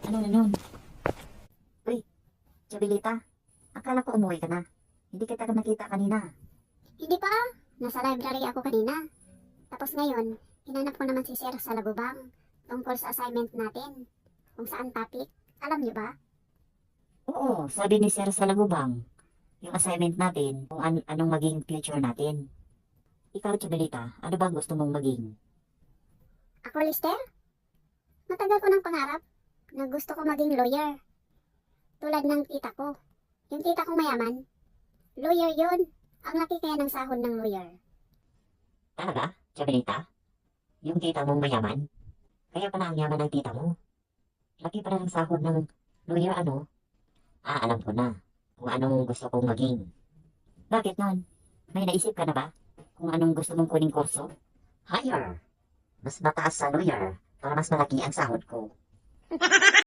Ano na nun? Uy, Chabelita, akala ko umuwi ka na. Hindi kita nakita kanina. Hindi pa. Nasa library ako kanina. Tapos ngayon, hinanap ko naman si Sir sa Lagubang tungkol sa assignment natin. Kung saan topic. Alam niyo ba? Oo, sabi ni Sir Salagubang, yung assignment natin, kung anong maging future natin. Ikaw, Chabelita, ano bang gusto mong maging? Ako, Lister? Matagal ko ng pangarap na gusto ko maging lawyer. Tulad ng tita ko. Yung tita kong mayaman. Lawyer yun. Ang laki kaya ng sahod ng lawyer. Talaga, Chabelita? Yung tita mong mayaman? Kaya pala ang yaman ng tita mo. Laki pala ng sahod ng lawyer, ano? Alam ko na kung anong gusto kong maging. Bakit nun? May naisip ka na ba? Kung anong gusto mong kuning kurso? Higher! Mas mataas sa lawyer para mas malaki ang sahod ko.